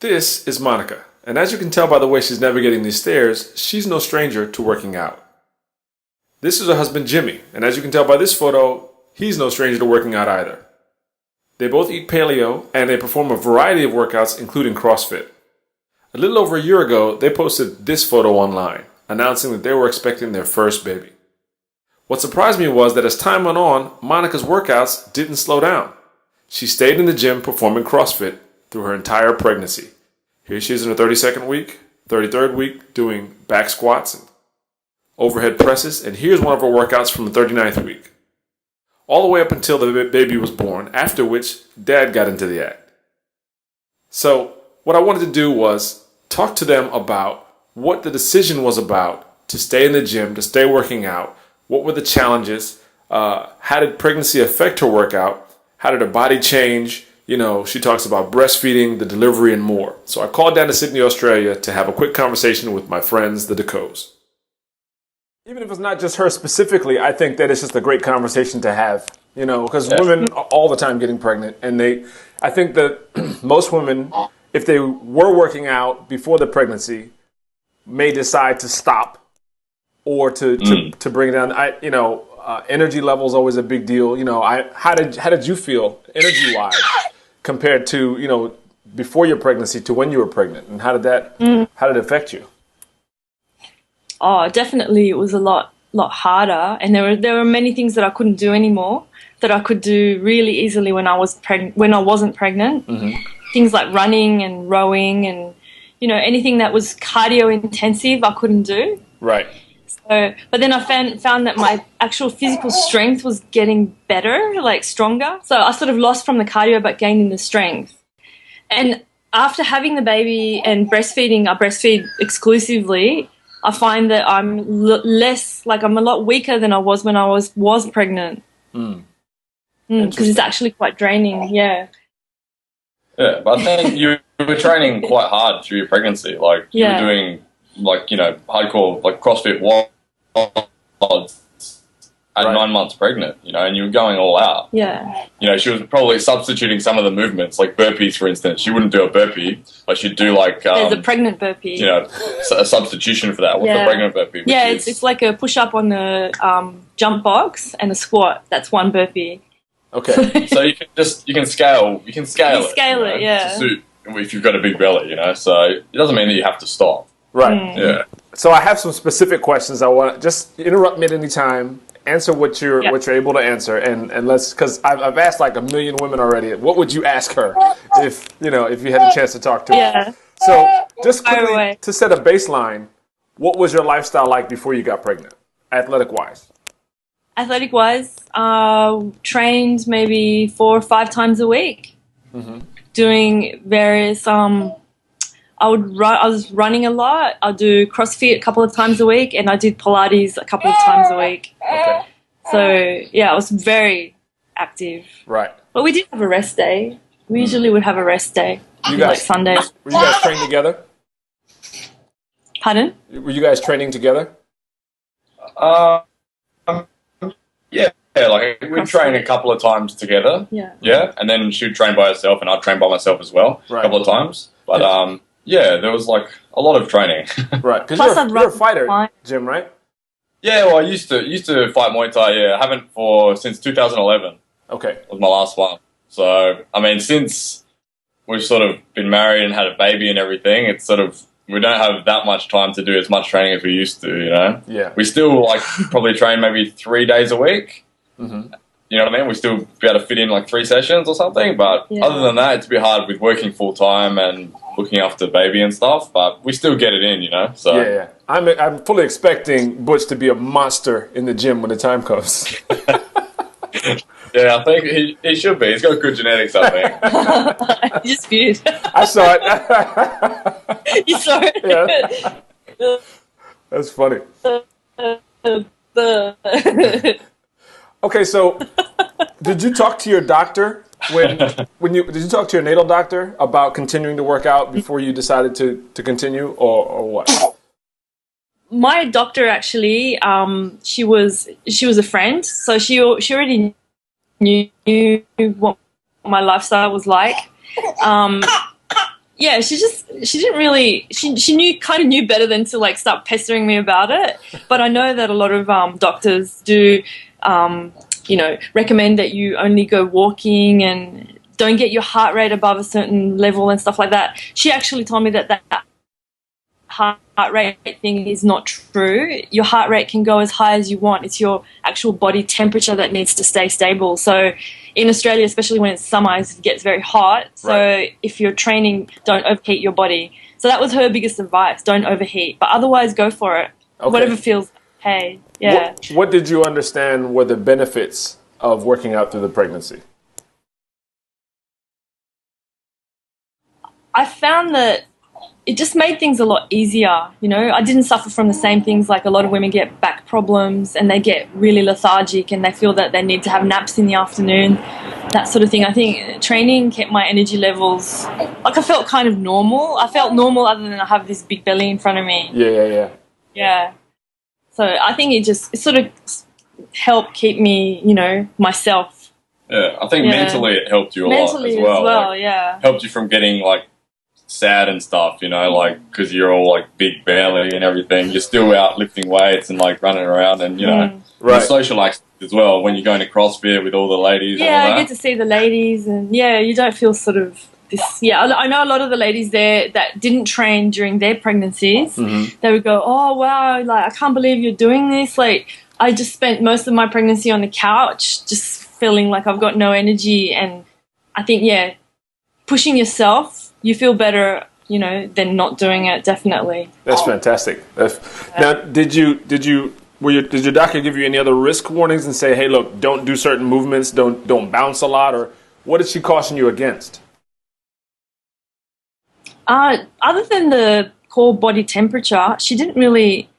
This is Monica, and as you can tell by the way she's navigating these stairs, she's no stranger to working out. This is her husband Jimmy, and as you can tell by this photo, he's no stranger to working out either. They both eat paleo, and they perform a variety of workouts, including CrossFit. A little over a year ago, they posted this photo online, announcing that they were expecting their first baby. What surprised me was that as time went on, Monica's workouts didn't slow down. She stayed in the gym performing CrossFit through her entire pregnancy. Here she is in her 32nd week, 33rd week, doing back squats and overhead presses, and here's one of her workouts from the 39th week. All the way up until the baby was born, after which Dad got into the act. So what I wanted to do was talk to them about what the decision was about to stay in the gym, to stay working out. What were the challenges? How did pregnancy affect her workout? How did her body change? You know, she talks about breastfeeding, the delivery, and more. So I called down to Sydney, Australia to have a quick conversation with my friends, the Decos. Even if it's not just her specifically, I think that it's just a great conversation to have, you know, because women are all the time getting pregnant. And I think that most women, if they were working out before the pregnancy, may decide to stop or to bring it down. Energy level is always a big deal. You know, how did you feel energy wise compared to, you know, before your pregnancy to when you were pregnant, and how did it affect you? Oh, definitely, it was a lot harder, and there were many things that I couldn't do anymore that I could do really easily when I wasn't pregnant. Mm-hmm. Things like running and rowing, and you know, anything that was cardio intensive, I couldn't do. Right. So, but then I found that my actual physical strength was getting better, like stronger. So I sort of lost from the cardio, but gained in the strength. And after having the baby and breastfeeding, I breastfeed exclusively. I find that I'm I'm a lot weaker than I was when I was pregnant. Because it's actually quite draining, yeah. Yeah, but I think you were training quite hard through your pregnancy. Like, you were doing, like, you know, hardcore, like, CrossFit WODs at 9 months pregnant, you know, and you were going all out. Yeah. You know, she was probably substituting some of the movements, like burpees, for instance. She wouldn't do a burpee, but she'd do, like... There's a pregnant burpee. You know, a substitution for that. What's a pregnant burpee? Yeah, it's like a push-up on the jump box and a squat. That's one burpee. Okay. So you can scale it. Scale it, yeah. To suit if you've got a big belly, you know. So it doesn't mean that you have to stop. Right. Yeah. So I have some specific questions. I want to just interrupt me at any time. Answer what you're able to answer, and let's, because I've asked like a million women already. What would you ask her if you had a chance to talk to her? Yeah. So just quickly to set a baseline, what was your lifestyle like before you got pregnant, athletic wise? Athletic wise, trained maybe 4 or 5 times a week, doing various. I was running a lot. I'll do CrossFit a couple of times a week, and I did Pilates a couple of times a week. Okay. So yeah, I was very active. Right. But we did have a rest day. We usually would have a rest day, like Sunday. Were you guys training together? Pardon? Were you guys training together? Yeah, like we'd train a couple of times together. Yeah. Yeah, and then she'd train by herself, and I'd train by myself as well a couple of times. But yeah, there was like a lot of training. Right, because you're a fighter, Jim, right? Yeah, well, I used to fight Muay Thai. Yeah, I haven't since 2011. Okay, was my last one. So I mean, since we've sort of been married and had a baby and everything, it's sort of we don't have that much time to do as much training as we used to. You know? Yeah. We still like probably train maybe 3 days a week. Mm-hmm. You know what I mean? We still be able to fit in like 3 sessions or something, but other than that, it's a bit hard with working full time and looking after the baby and stuff. But we still get it in, you know. So yeah. I'm fully expecting Butch to be a monster in the gym when the time comes. Yeah, I think he should be. He's got good genetics, I think. You just viewed. I saw it. You saw it. Yeah. That's funny. Okay, so did you talk to your doctor did you talk to your natal doctor about continuing to work out before you decided to continue, or what? My doctor actually, she was a friend, so she already knew what my lifestyle was like. yeah, she didn't really, she knew better than to like start pestering me about it. But I know that a lot of doctors do, recommend that you only go walking and don't get your heart rate above a certain level and stuff like that. She actually told me that heart rate thing is not true. Your heart rate can go as high as you want. It's your actual body temperature that needs to stay stable. So in Australia, especially when it's summer, it gets very hot. So if you're training, don't overheat your body. So that was her biggest advice: don't overheat. But otherwise, go for it. Okay. Whatever feels okay. Yeah. What did you understand were the benefits of working out through the pregnancy? I found that it just made things a lot easier. I didn't suffer from the same things. Like a lot of women get back problems and they get really lethargic and they feel that they need to have naps in the afternoon, that sort of thing. I think training kept my energy levels, like I felt kind of normal. I felt normal other than I have this big belly in front of me. Yeah. So I think it sort of helped keep me, myself. Yeah, I think mentally it helped you a lot as well. Mentally as well, yeah. Helped you from getting like sad and stuff, like because you're all like big belly and everything. You're still out lifting weights and like running around and your social aspect as well when you're going to CrossFit with all the ladies. Yeah, and all that. I get to see the ladies and you don't feel sort of this. Yeah, I know a lot of the ladies there that didn't train during their pregnancies. Mm-hmm. They would go, "Oh wow, like I can't believe you're doing this." Like I just spent most of my pregnancy on the couch, just feeling like I've got no energy. And I think pushing yourself. You feel better, than not doing it. Definitely. That's fantastic. Now, did your doctor give you any other risk warnings and say, "Hey, look, don't do certain movements, don't bounce a lot," or what did she caution you against? Other than the core body temperature, she didn't really.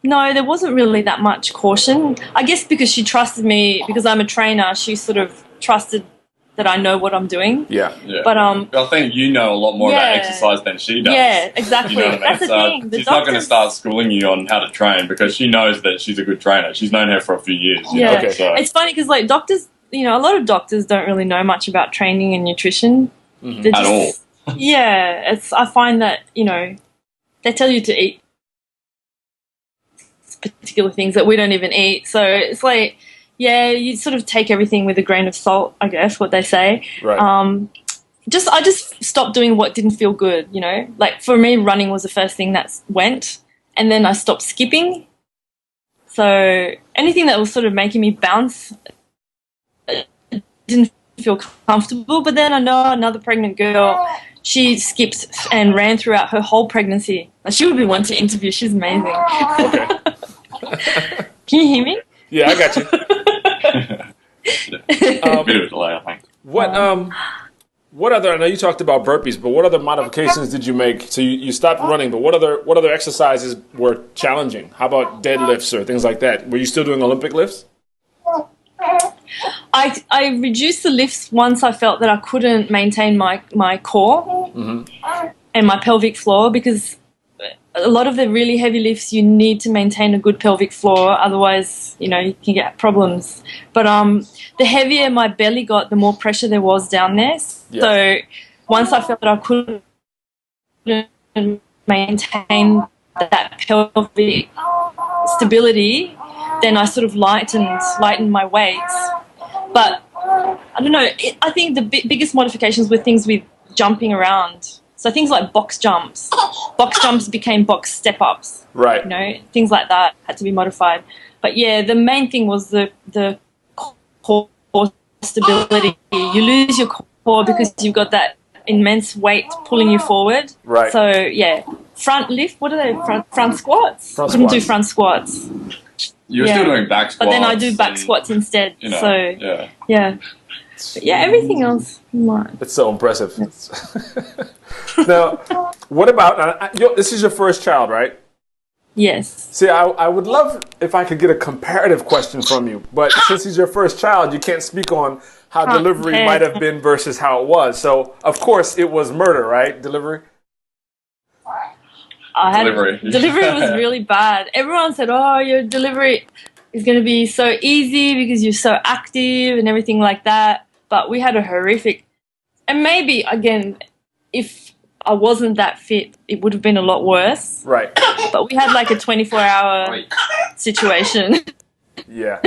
No, there wasn't really that much caution. I guess because she trusted me, because I'm a trainer. She sort of trusted that I know what I'm doing. Yeah. But I think you know a lot more about exercise than she does. Yeah, exactly. You know what I mean? That's the thing. She's not going to start schooling you on how to train because she knows that she's a good trainer. She's known her for a few years. Okay. So. It's funny because like doctors, a lot of doctors don't really know much about training and nutrition. Mm-hmm. At all. I find that, they tell you to eat particular things that we don't even eat. So it's like, you sort of take everything with a grain of salt, I guess, what they say. Right. I just stopped doing what didn't feel good, Like for me, running was the first thing that went, and then I stopped skipping. So anything that was sort of making me bounce didn't feel comfortable. But then I know another pregnant girl, she skipped and ran throughout her whole pregnancy. She would be one to interview. She's amazing. Okay. Can you hear me? Yeah, I got you. Bit of a delay, I think. What other? I know you talked about burpees, but what other modifications did you make? So you stopped running, but what other exercises were challenging? How about deadlifts or things like that? Were you still doing Olympic lifts? I reduced the lifts once I felt that I couldn't maintain my core and my pelvic floor, because a lot of the really heavy lifts you need to maintain a good pelvic floor, otherwise you can get problems. But the heavier my belly got, the more pressure there was down there. Yeah. So once I felt that I couldn't maintain that pelvic stability, then I sort of lightened my weights. But I don't know, I think the biggest modifications were things with jumping around. So things like box jumps became box step-ups. Right. Things like that had to be modified. But the main thing was the core stability. You lose your core because you've got that immense weight pulling you forward. Right. So, front lift, what are they? Front squats? Couldn't do front squats. You were still doing back squats. But then I do back squats instead. So, yeah. But everything else. It's so impressive. Now, what about, this is your first child, right? Yes. See, I would love if I could get a comparative question from you, but since he's your first child, you can't speak on how delivery might have been versus how it was. So, of course, it was murder, right? Delivery? Delivery was really bad. Everyone said, "Oh, your delivery is going to be so easy because you're so active and everything like that." But we had a horrific, and maybe again, if I wasn't that fit, it would have been a lot worse. Right. But we had like a 24-hour situation. Yeah.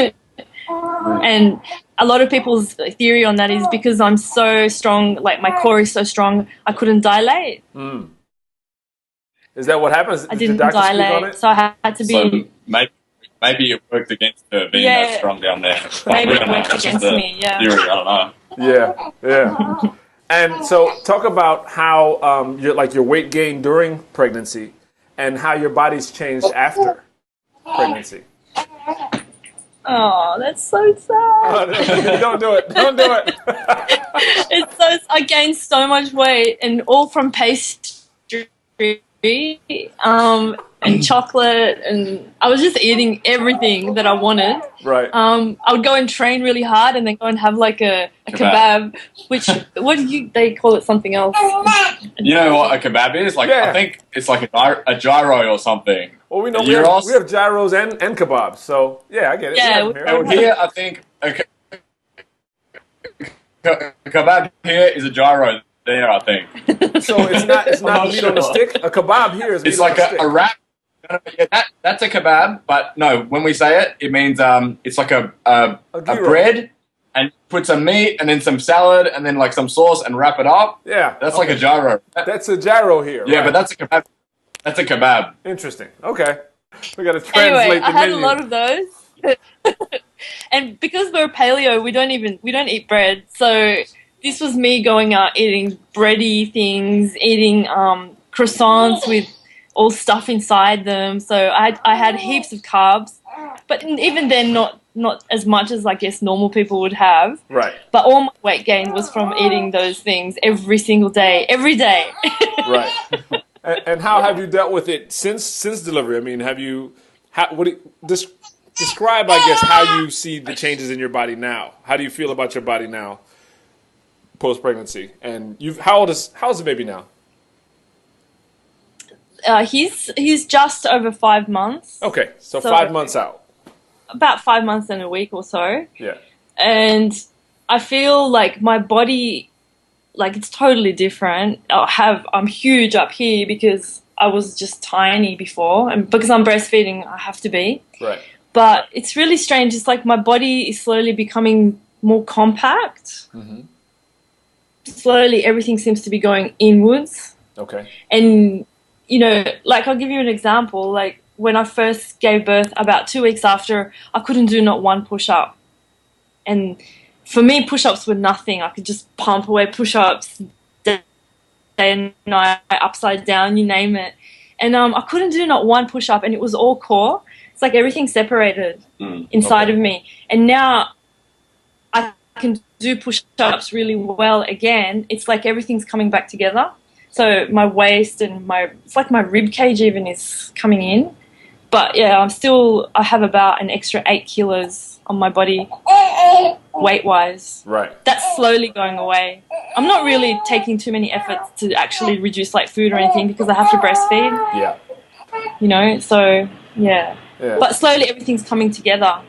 And a lot of people's theory on that is because I'm so strong, like my core is so strong, I couldn't dilate. Mm. Is that what happens? I Did didn't the doctor speak on dilate, it? so I had to be... So maybe it worked against her being that strong down there. Maybe it worked against me, yeah. Theory, I don't know. Yeah, yeah. And so talk about how your weight gain during pregnancy and how your body's changed after pregnancy. Oh, that's so sad. Don't do it. Don't do it. I gained so much weight, and all from pastry, and chocolate, and I was just eating everything that I wanted. Right. I would go and train really hard, and then go and have like a kebab, which they call it something else. You know what a kebab is? Like I think it's like a gyro or something. Well, we know we have gyros and kebabs, so yeah, I get it. Yeah, here I think a kebab here is a gyro. There, I think. So it's not meat on a stick. A kebab here is meat it's on like a stick. a wrap. Yeah, that's a kebab, but no, when we say it, it means it's like a bread, and put some meat and then some salad and then like some sauce and wrap it up. Yeah, that's like a gyro. That's a gyro here. Yeah, right. but that's a kebab. That's a kebab. Interesting. Okay, we got to translate anyway, I the had menu. a lot of those, and because we're paleo, we don't eat bread. So this was me going out eating bready things, eating croissants with all stuff inside them. So I had heaps of carbs, but even then not as much as I guess normal people would have. Right. But all my weight gain was from eating those things every single day, every day. Right. And how have you dealt with it since delivery? I mean, describe, I guess, how you see the changes in your body now. How do you feel about your body now, post pregnancy? And how old is the baby now? He's just over 5 months. Okay, so 5 months out. About 5 months and a week or so. Yeah. And I feel like my body, like it's totally different. I'm huge up here because I was just tiny before, and because I'm breastfeeding, I have to be. Right. But it's really strange. It's like my body is slowly becoming more compact. Mm-hmm. Slowly, everything seems to be going inwards. Okay. And, you know, like I'll give you an example. Like when I first gave birth, about 2 weeks after, I couldn't do not one push-up. And for me, push-ups were nothing. I could just pump away push-ups day and night, upside down, you name it. And I couldn't do not one push-up, and it was all core. It's like everything separated inside of me. And now I can do push-ups really well again. It's like everything's coming back together. So my waist and it's like my rib cage even is coming in. But yeah, I have about an extra 8 kilos on my body weight-wise. Right. That's slowly going away. I'm not really taking too many efforts to actually reduce like food or anything because I have to breastfeed. Yeah. You know, so yeah. But slowly everything's coming together.